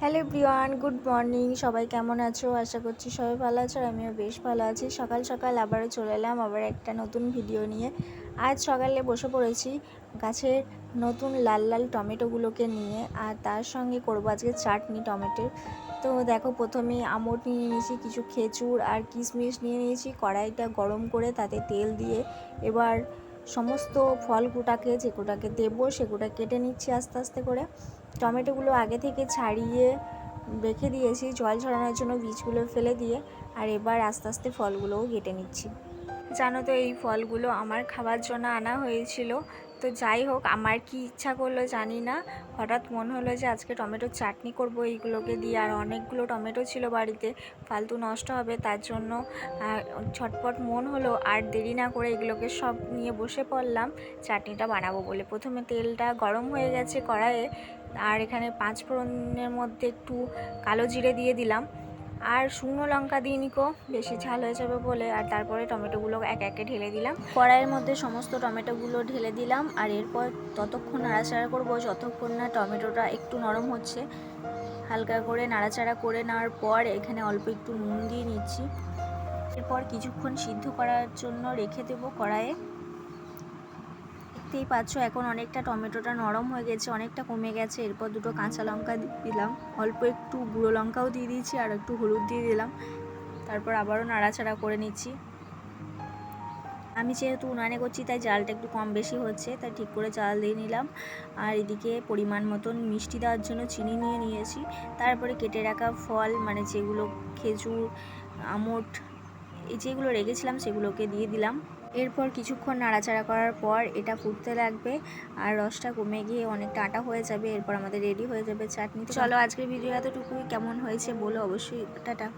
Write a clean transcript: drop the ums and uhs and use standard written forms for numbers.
Hello everyone, good morning. সবাই কেমন আছো? আশা করছি সবাই ভালো আছো, আর আমিও বেশ ভালো আছি। সকাল সকাল আবারও চলে এলাম আবার একটা নতুন ভিডিও নিয়ে। আজ সকালে বসে পড়েছি গাছের নতুন লাল লাল টমেটোগুলোকে নিয়ে, আর তার সঙ্গে করবো আজকে চাটনি টমেটোর। তো দেখো, প্রথমেই আমড় নিয়ে নিয়েছি, কিছু খেজুর আর কিশমিশ নিয়ে নিয়েছি। কড়াইটা গরম করে তাতে তেল দিয়ে এবার সমস্ত ফলগুটাকে যেগুটাকে দেবো সেগুটা কেটে নিচ্ছি আস্তে আস্তে করে। টমেটোগুলো আগে থেকে ছাড়িয়ে রেখে দিয়েছি জল ঝরানোর জন্য, বীজগুলো ফেলে দিয়ে। আর এবার আস্তে আস্তে ফলগুলোও কেটে নিচ্ছি। জানো তো, এই ফলগুলো আমার খাবার জন্য আনা হয়েছিল। তো যাই হোক, আমার কি ইচ্ছা করলো জানি না, হঠাৎ মনে হলো যে আজকে টমেটোর চাটনি করব এইগুলোকে দিয়ে। আর অনেকগুলো টমেটো ছিল বাড়িতে, ফালতু নষ্ট হবে, তার জন্য ছটপট মন হলো। আর দেরি না করে এগুলোকে সব নিয়ে বসে পড়লাম চাটনিটা বানাবো বলে। প্রথমে তেলটা গরম হয়ে গেছে কড়াইয়ে, আর এখানে পাঁচফোড়নের মধ্যে একটু কালো জিরে দিয়ে দিলাম, আর শুকনো লঙ্কা দিয়ে নিকো, বেশি ঝাল হয়ে যাবে বলে। আর তারপরে টমেটোগুলো এক একে ঢেলে দিলাম কড়াইয়ের মধ্যে, সমস্ত টমেটোগুলো ঢেলে দিলাম। আর এরপর ততক্ষণ নাড়াচাড়া করবো যতক্ষণ না টমেটোটা একটু নরম হচ্ছে। হালকা করে নাড়াচাড়া করে নেওয়ার পর এখানে অল্প একটু নুন দিয়ে নিচ্ছি। এরপর কিছুক্ষণ সিদ্ধ করার জন্য রেখে দেবো কড়াইয়ে। দেখতেই পাচ্ছ এখন অনেকটা টমেটোটা নরম হয়ে গেছে, অনেকটা কমে গেছে। এরপর দুটো কাঁচা লঙ্কা দিলাম, অল্প একটু গুঁড়ো লঙ্কাও দিয়ে দিয়েছি, আর একটু হলুদ দিয়ে দিলাম। তারপর আবারও নাড়াচাড়া করে নিচ্ছি। আমি যেহেতু উনানে করছি তাই জালটা একটু কম বেশি হচ্ছে, তাই ঠিক করে জাল দিয়ে নিলাম। আর এদিকে পরিমাণ মতন মিষ্টি দেওয়ার জন্য চিনি নিয়ে নিয়েছি। তারপরে কেটে রাখা ফল, মানে যেগুলো খেজুর, আমট, এই যেগুলো রেখেছিলাম সেগুলোকে দিয়ে দিলাম। এরপর কিছুক্ষণ নাড়াচাড়া করার পর এটা ফুটতে লাগবে, আর রসটা কমে গিয়ে অনেকটা আটা হয়ে যাবে। এরপর আমাদের রেডি হয়ে যাবে চাটনি। চলো, আজকের ভিডিও এতটুকুই। কেমন হয়েছে বলো অবশ্যই। টাটা।